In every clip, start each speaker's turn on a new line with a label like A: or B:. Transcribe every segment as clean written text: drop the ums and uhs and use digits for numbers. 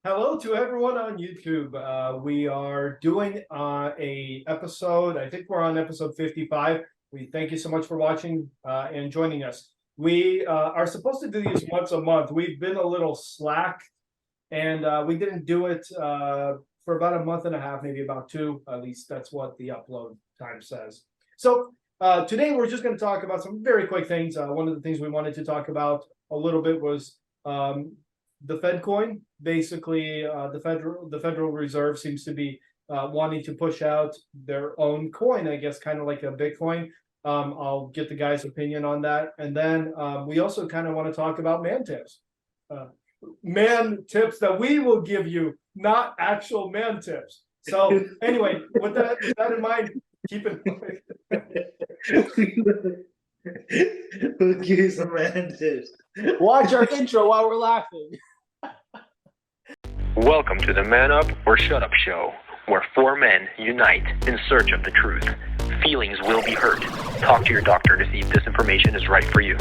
A: Hello to everyone on YouTube. We are doing a episode. I think we're on episode 55. We thank you so much for watching and joining us. We are supposed to do these once a month. We've been a little slack, and we didn't do it for about a month and a half, maybe about two. At least that's what the upload time says. So today we're just going to talk about some very quick things. One of the things we wanted to talk about a little bit was the Fed coin. Basically, the Federal Reserve seems to be wanting to push out their own coin, I guess, kind of like a Bitcoin. I'll get the guy's opinion on that, and then we also kind of want to talk about man tips, that we will give you, not actual man tips. So anyway, with that in mind, keep it.
B: Who gives a man tips?
C: Watch our intro while we're laughing.
D: Welcome to the Man Up or Shut Up show, where four men unite in search of the truth. Feelings will be hurt. Talk to your doctor to see if this information is right for you.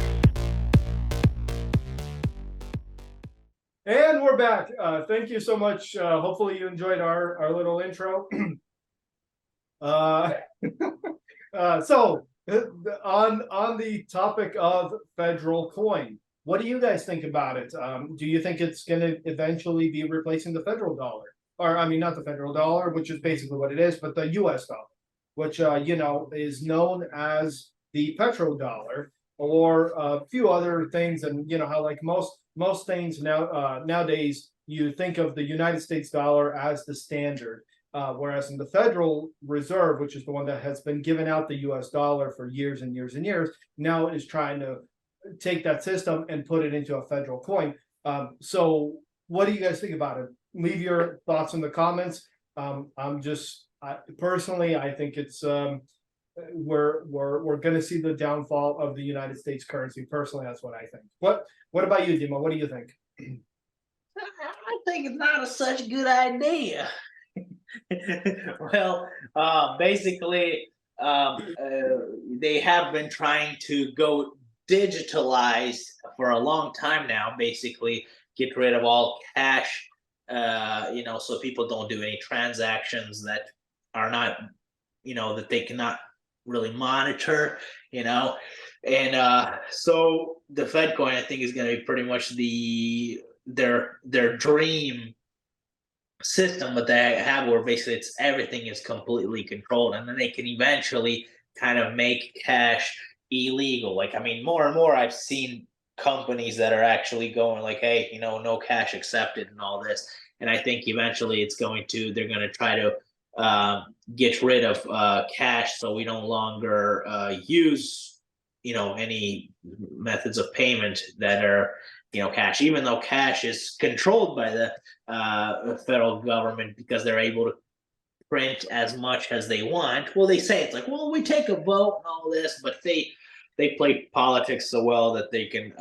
A: And we're back. Thank you so much. Hopefully you enjoyed our little intro. So on the topic of federal coin, what do you guys think about it? Do you think it's going to eventually be replacing the federal dollar? Or, I mean, not the federal dollar, which is basically what it is, but the US dollar, which, is known as the petrodollar, or a few other things. And, how like most things nowadays, you think of the United States dollar as the standard. Whereas in the Federal Reserve, which is the one that has been giving out the US dollar for years and years and years, now is trying to take that system and put it into a federal coin. So what do you guys think about it? Leave your thoughts in the comments. Personally, I think it's we're going to see the downfall of the United States currency. Personally, that's what I think. What about you, Dima? What do you think?
B: I think it's not such a good idea. Well, basically, they have been trying to go digitalized for a long time now. Basically, get rid of all cash, so people don't do any transactions that are not, that they cannot really monitor, and so the Fed coin, I think, is going to be pretty much their dream system that they have, where basically everything is completely controlled, and then they can eventually kind of make cash illegal. Like, I mean, more and more I've seen companies that are actually going like, hey, no cash accepted and all this. And I think eventually they're going to try to get rid of cash, so we no longer use any methods of payment that are cash, even though cash is controlled by the federal government, because they're able to print as much as they want. Well, they say it's like, well, we take a vote and all this, but they play politics so well that they can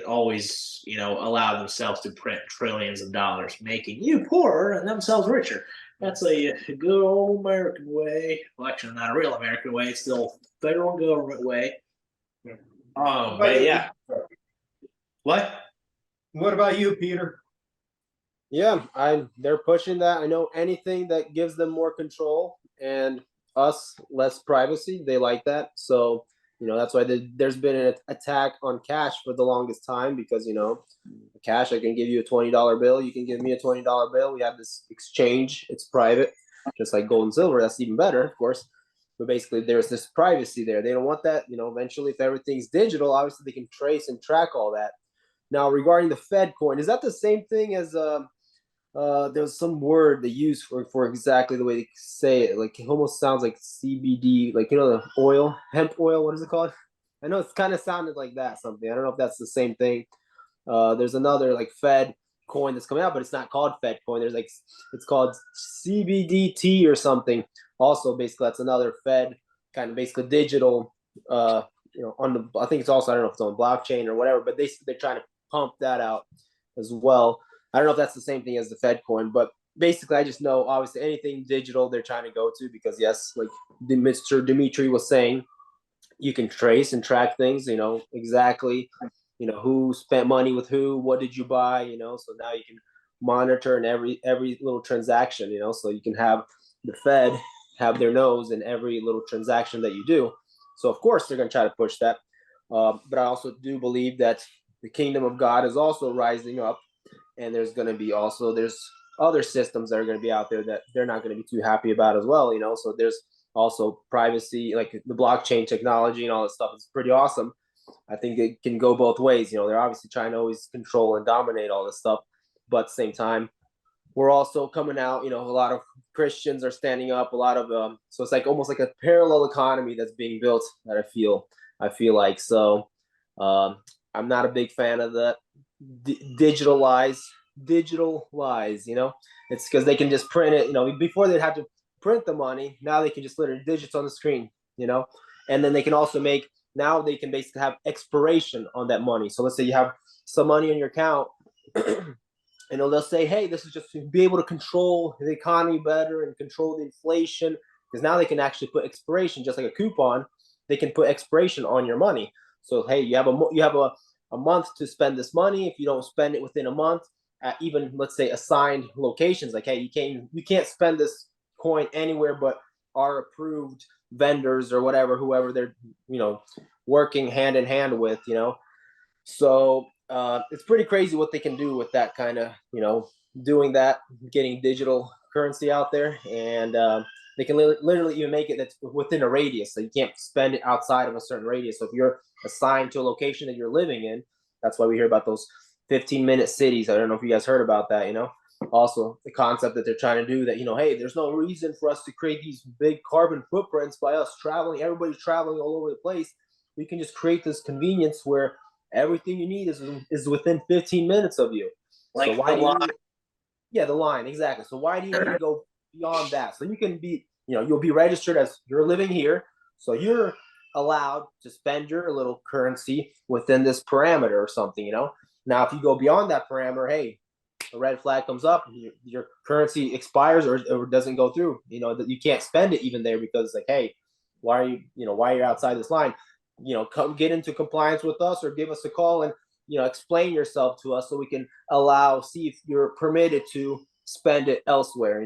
B: always allow themselves to print trillions of dollars, making you poorer and themselves richer. That's a good old American way. Well, actually, not a real American way. It's still federal government way. But yeah. What?
A: What about you, Peter?
C: Yeah, they're pushing that. I know anything that gives them more control and us less privacy, they like that. So, that's why there's been an attack on cash for the longest time, because, cash, I can give you a $20 bill. You can give me a $20 bill. We have this exchange. It's private, just like gold and silver. That's even better, of course. But basically, there's this privacy there. They don't want that. Eventually, if everything's digital, obviously they can trace and track all that. Now, regarding the Fed coin, is that the same thing as there's some word they use for exactly the way they say it? Like, it almost sounds like CBD, like, the oil, hemp oil. What is it called? I know it's kind of sounded like that, something. I don't know if that's the same thing. There's another like Fed coin that's coming out, but it's not called Fed coin. It's called CBDT or something. Also, basically, that's another Fed kind of basically digital. I think it's also, I don't know if it's on blockchain or whatever, but they're trying to pump that out as well. I don't know if that's the same thing as the Fed coin, but basically I just know, obviously, anything digital they're trying to go to, because yes, like Mr. Dimitri was saying, you can trace and track things, exactly, who spent money with who, what did you buy, so now you can monitoring every little transaction, you know, so you can have the Fed have their nose in every little transaction that you do. So of course they're going to try to push that. But I also do believe that the kingdom of God is also rising up, and there's going to be also there's other systems that are going to be out there that they're not going to be too happy about as well, you know. So there's also privacy, like the blockchain technology and all that stuff is pretty awesome. I think it can go both ways. You know, they're obviously trying to always control and dominate all this stuff, but at the same time, we're also coming out. You know, a lot of Christians are standing up. A lot of so it's like almost like a parallel economy that's being built. That I feel like so. I'm not a big fan of the digital lies. You know, it's because they can just print it. You know, before they'd have to print the money. Now they can just literally digits on the screen. You know, and then they can also make. Now they can basically have expiration on that money. So let's say you have some money in your account, and they'll say, hey, this is just to be able to control the economy better and control the inflation. Because now they can actually put expiration, just like a coupon. They can put expiration on your money. So hey, you have a month to spend this money. If you don't spend it within a month, at even let's say assigned locations, like hey, you can't spend this coin anywhere but our approved vendors or whatever, whoever they're working hand in hand with, so it's pretty crazy what they can do with that kind of doing that, getting digital currency out there, and they can literally even make it that's within a radius, so you can't spend it outside of a certain radius. So if you're assigned to a location that you're living in, that's why we hear about those 15-minute cities. I don't know if you guys heard about that, Also, the concept that they're trying to do that, hey, there's no reason for us to create these big carbon footprints by us traveling. Everybody's traveling all over the place. We can just create this convenience where everything you need is within 15 minutes of you.
B: Like
C: so why
B: the line.
C: the line, exactly. So why do you need to go beyond that? So you can be, you'll be registered as you're living here. So you're allowed to spend your little currency within this parameter or something, Now, if you go beyond that parameter, hey, a red flag comes up, your currency expires or doesn't go through, that you can't spend it even there because it's like, hey, why are you outside this line? Come get into compliance with us or give us a call and, explain yourself to us so we can see if you're permitted to spend it elsewhere,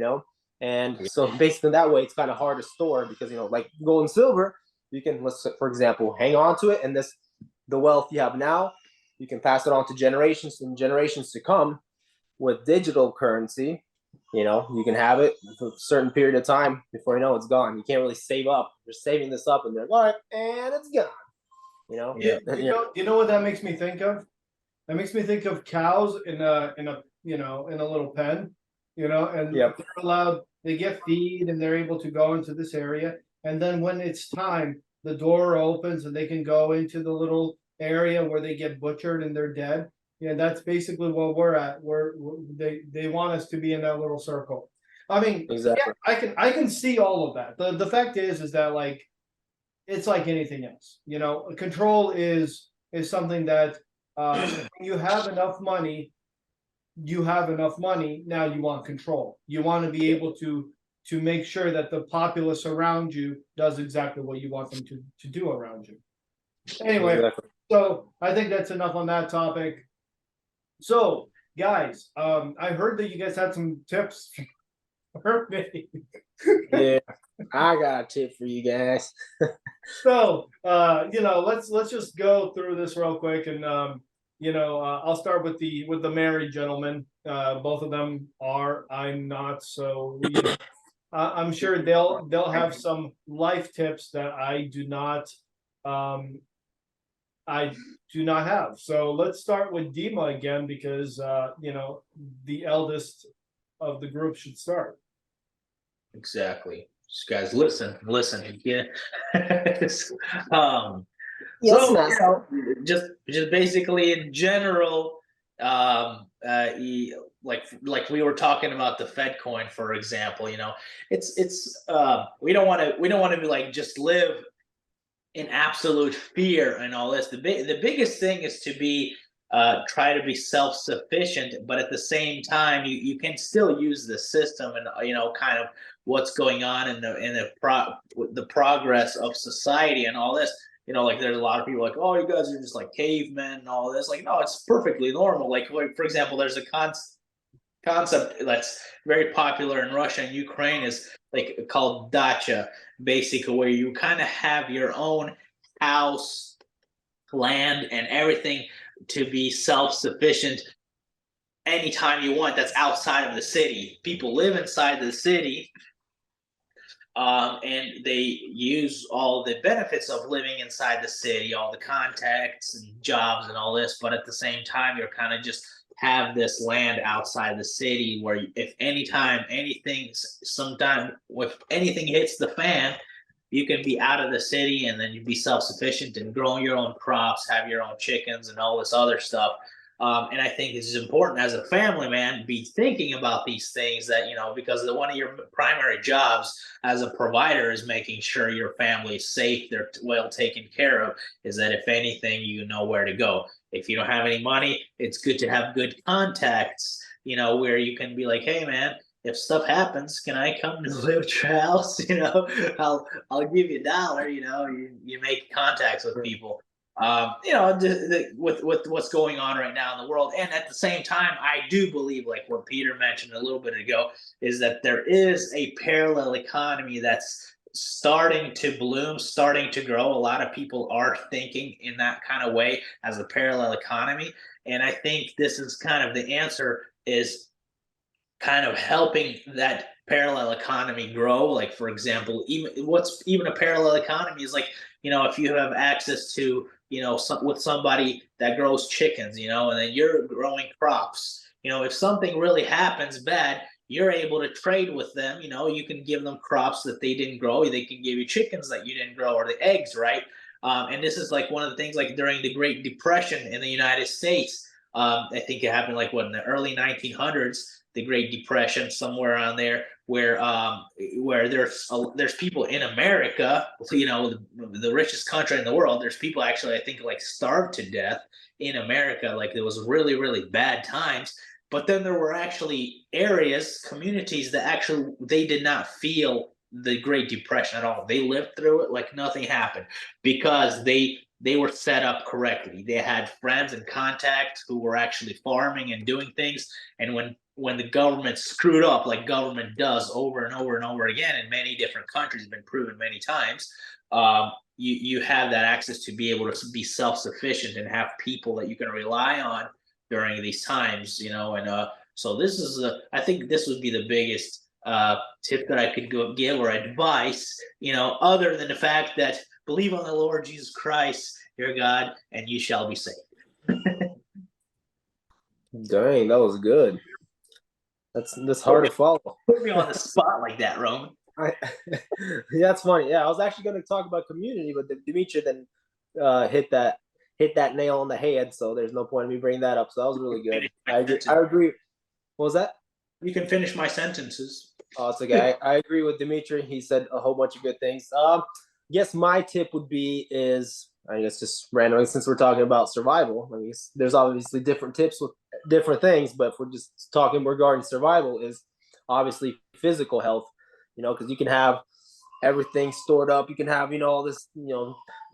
C: And so basically that way it's kind of hard to store because, like gold and silver, you can, for example, hang on to it, and the wealth you have now, you can pass it on to generations and generations to come. With digital currency, you can have it for a certain period of time before it's gone. You can't really save up. You're saving this up, and they're like, all right, and it's gone.
B: Yeah.
A: You know what that makes me think of? That makes me think of cows in a little pen, and
C: Yep.
A: they're allowed. They get feed, and they're able to go into this area. And then when it's time, the door opens, and they can go into the little area where they get butchered and they're dead. Yeah, that's basically what we're at. They want us to be in that little circle. I mean,
C: Exactly.
A: yeah, I can see all of that. The fact is that like it's like anything else. Control is something that when you have enough money, now you want control. You want to be able to make sure that the populace around you does exactly what you want them to do around you. Anyway,
C: Exactly.
A: so I think that's enough on that topic. So, guys, I heard that you guys had some tips for me.
C: Yeah, I got a tip for you guys.
A: So, let's just go through this real quick, and I'll start with the married gentlemen. Both of them are. I'm not. So I'm sure they'll have some life tips that I do not. I do not have. So let's start with Dima again because the eldest of the group should start.
B: Exactly. Just guys, listen. Yeah. So just basically in general, like we were talking about the Fed coin, for example, it's we don't want to be like just live in absolute fear and all this. The biggest thing is to be try to be self-sufficient, but at the same time you can still use the system and kind of what's going on in the progress of society and all this. Like there's a lot of people like, oh, you guys are just like cavemen and all this. Like, no, it's perfectly normal. Like for example, there's a concept that's very popular in Russia and Ukraine is like called dacha, basically, where you kind of have your own house, land, and everything to be self-sufficient anytime you want. That's outside of the city. People live inside the city, and they use all the benefits of living inside the city, all the contacts and jobs and all this. But at the same time, you're kind of just have this land outside the city where if anytime sometime if anything hits the fan, you can be out of the city and then you'd be self-sufficient and growing your own crops, have your own chickens and all this other stuff. And I think it's important as a family man be thinking about these things that, because one of your primary jobs as a provider is making sure your family is safe, they're well taken care of, is that if anything, you know where to go. If you don't have any money, it's good to have good contacts, where you can be like, hey man, if stuff happens, can I come to live at your house? I'll give you $1. You make contacts with people. With what's going on right now in the world. And at the same time, I do believe, like what Peter mentioned a little bit ago, is that there is a parallel economy that's starting to bloom, starting to grow. A lot of people are thinking in that kind of way as a parallel economy. And I think this is kind of the answer, is kind of helping that parallel economy grow. Like, for example, even a parallel economy is like, if you have access to, with somebody that grows chickens, and then you're growing crops, if something really happens bad, you're able to trade with them. You can give them crops that they didn't grow. They can give you chickens that you didn't grow, or the eggs, right? And this is like one of the things, like during the Great Depression in the United States, I think it happened in the early 1900s, the Great Depression, somewhere around there, where there's people in America, the richest country in the world. There's people actually, I think, starved to death in America. Like, there was really, really bad times. But then there were actually areas, communities that actually they did not feel the Great Depression at all. They lived through it like nothing happened, because they were set up correctly. They had friends and contacts who were actually farming and doing things. And when the government screwed up, like government does over and over and over again in many different countries, been proven many times, you have that access to be able to be self-sufficient and have people that you can rely on during these times, and so this is, I think this would be the biggest tip that I could give, or advice, other than the fact that believe on the Lord Jesus Christ, your God, and you shall be saved.
C: Dang, that was good. That's hard to follow.
B: Put me on the spot like that, Roman.
C: Yeah, that's funny. Yeah, I was actually going to talk about community, but Dimitri then hit that nail on the head. So there's no point in me bringing that up. So that was really good. I agree. What was that?
B: You can finish my sentences.
C: Oh, it's okay. I agree with Dimitri. He said a whole bunch of good things. Yes, my tip would be I guess just randomly, since we're talking about survival. I mean, there's obviously different tips with different things, but if we're just talking regarding survival, is obviously physical health. Because you can have everything stored up. You can have all this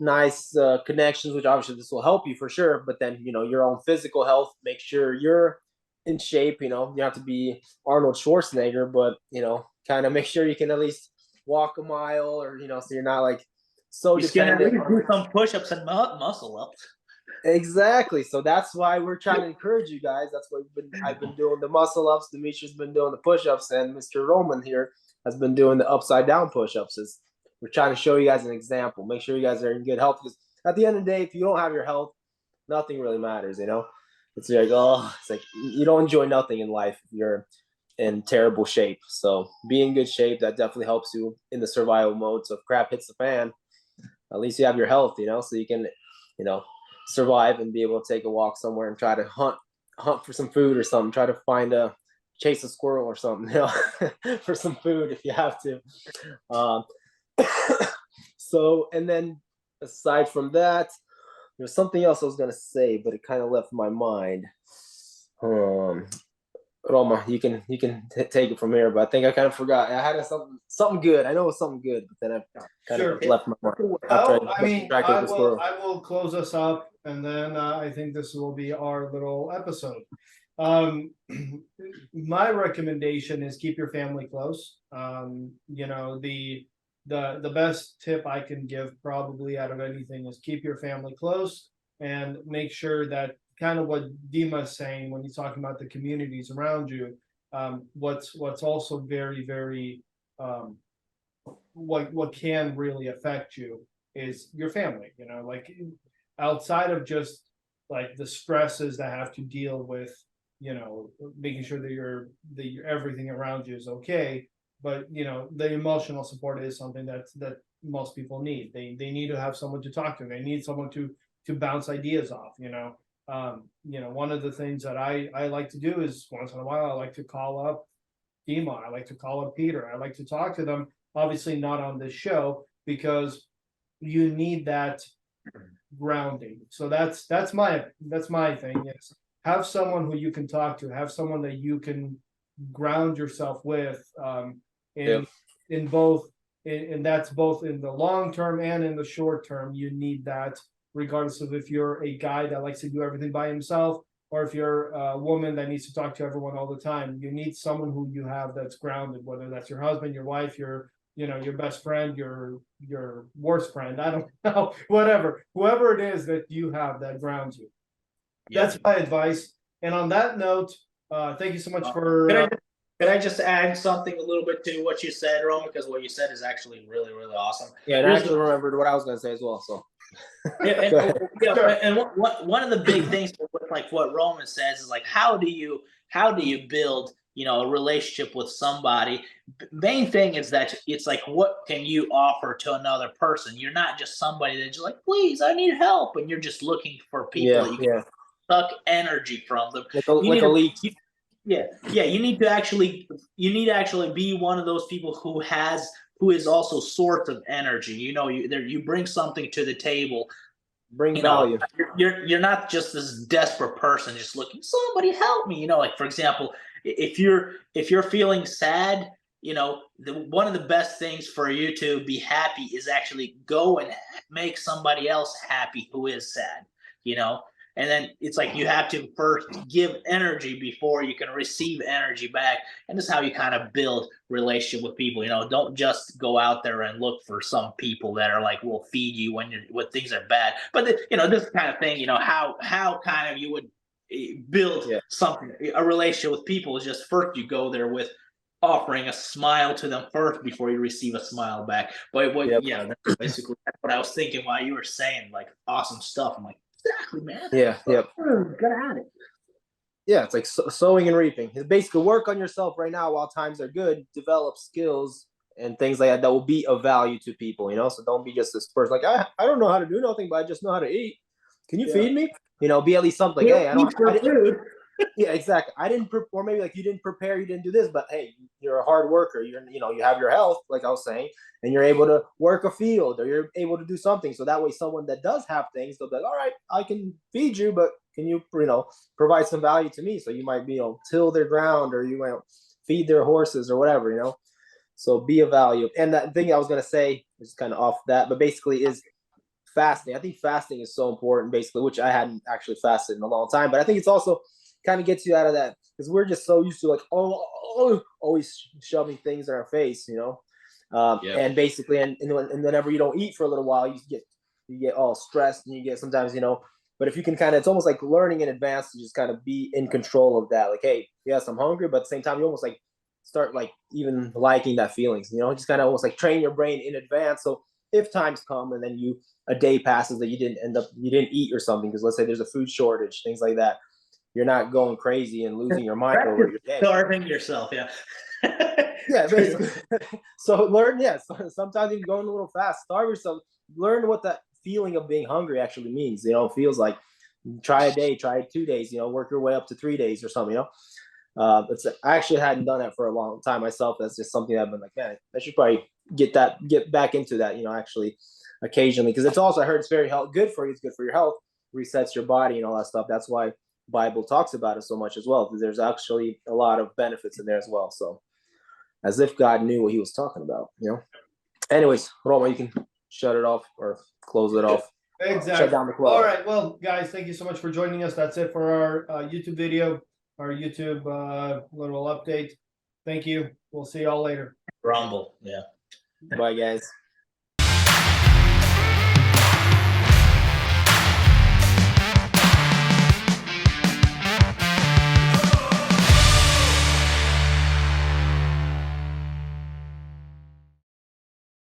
C: nice connections, which obviously this will help you for sure. But then your own physical health. Make sure you're in shape. You don't have to be Arnold Schwarzenegger, but kind of make sure you can at least walk a mile, or so you're not like so dependent.
B: Do some push-ups and muscle ups.
C: Exactly. So that's why we're trying to encourage you guys. That's why I've been doing the muscle ups. Dimitri's been doing the push-ups, and Mr. Roman here has been doing the upside down push-ups. We're trying to show you guys an example. Make sure you guys are in good health, because at the end of the day, if you don't have your health, nothing really matters. It's like you don't enjoy nothing in life if you're in terrible shape. So be in good shape. That definitely helps you in the survival mode. So if crap hits the fan, at least you have your health, so you can, survive and be able to take a walk somewhere and try to hunt for some food or something. Try to chase a squirrel or something, for some food if you have to. So, and then aside from that, there's something else I was gonna say, but it kind of left my mind. Roma, you can take it from here, but I think I kind of forgot. I had something good. I know it was something good, but then I kind of left my mind.
A: I will close us up, and then I think this will be our little episode. my recommendation is keep your family close. You know, the best tip I can give probably out of anything is keep your family close and make sure that kind of what Dima is saying when he's talking about the communities around you. What's also very, very what can really affect you is your family, you know, like outside of just like the stresses that have to deal with, you know, making sure that your everything around you is okay. But you know, the emotional support is something that most people need. They need to have someone to talk to. They need someone to bounce ideas off, you know. You know, one of the things that I like to do is once in a while I like to call up Dima, I like to call up Peter, I like to talk to them. Obviously not on this show because you need that grounding. So that's my thing is have someone who you can talk to, have someone that you can ground yourself with, in both, and that's both in the long term and in the short term. You need that regardless of if you're a guy that likes to do everything by himself or if you're a woman that needs to talk to everyone all the time. You need someone who you have that's grounded, whether that's your husband, your wife, your best friend, your worst friend, I don't know, whoever it is that you have that grounds you. That's my advice. And on that note, thank you so much for
B: Can I just add something a little bit to what you said, Roman? Because what you said is actually really, really awesome.
C: Yeah, and I actually remembered what I was going to say as well. So
B: and one of the big things with like what Roman says is like how do you build, you know, a relationship with somebody? Main thing is that it's like what can you offer to another person? You're not just somebody that's just like, please, I need help, and you're just looking for people that you can suck energy from them.
C: Like a leech.
B: You need to actually be one of those people who is also source of energy. You know, you bring something to the table.
C: Bring value.
B: You're not just this desperate person just looking, somebody help me. You know, like for example, if you're feeling sad, you know, one of the best things for you to be happy is actually go and make somebody else happy who is sad, you know. And then it's like you have to first give energy before you can receive energy back. And this is how you kind of build relationship with people. You know, don't just go out there and look for some people that are like will feed you when things are bad. But you know, this kind of thing, you know, how kind of you would build something, a relationship with people is just first you go there with offering a smile to them first before you receive a smile back. But that's basically what I was thinking while you were saying, like awesome stuff. I'm like, exactly, man.
C: Yeah.
B: Get at it.
C: Yeah, it's like sowing and reaping. It's basically work on yourself right now while times are good. Develop skills and things like that will be of value to people. You know, so don't be just this person like I don't know how to do nothing, but I just know how to eat. Can you feed me? You know, be at least something. Hey, I didn't. Yeah, exactly. I didn't, or maybe like you didn't prepare, you didn't do this, but hey, you're a hard worker. You have your health, like I was saying, and you're able to work a field or you're able to do something. So that way, someone that does have things, they'll be like, all right, I can feed you, but can you, provide some value to me? So you might be, till their ground or you might feed their horses or whatever, So be of value. And that thing I was going to say is kind of off that, but basically is fasting. I think fasting is so important, basically, which I hadn't actually fasted in a long time, but I think it's also kind of gets you out of that because we're just so used to like always shoving things in our face, and basically and whenever you don't eat for a little while, you get all stressed and you get sometimes but if you can kind of, it's almost like learning in advance to just kind of be in control of that. Like, hey, yes, I'm hungry, but at the same time, you almost like start like even liking that feelings, just kind of almost like train your brain in advance. So if times come and then a day passes that you didn't eat or something, because let's say there's a food shortage, things like that, you're not going crazy and losing your mind over your day.
B: Starving yourself, yeah.
C: Yeah, basically. So learn, sometimes you can go in a little fast, starve yourself, learn what that feeling of being hungry actually means. It feels like try a day, try 2 days, work your way up to 3 days or something, I actually hadn't done that for a long time myself. That's just something I've been like, man, I should probably get back into that, actually occasionally. Because it's also, I heard it's very good for you. It's good for your health, resets your body and all that stuff. That's why Bible talks about it so much as well, because there's actually a lot of benefits in there as well. So as if God knew what he was talking about, Anyways, Roma, you can shut it off or close it off.
A: Exactly.
C: Shut down the club.
A: All right. Well, guys, thank you so much for joining us. That's it for our YouTube video. our YouTube little update. Thank you. We'll see y'all later.
B: Rumble, yeah.
C: Bye, guys.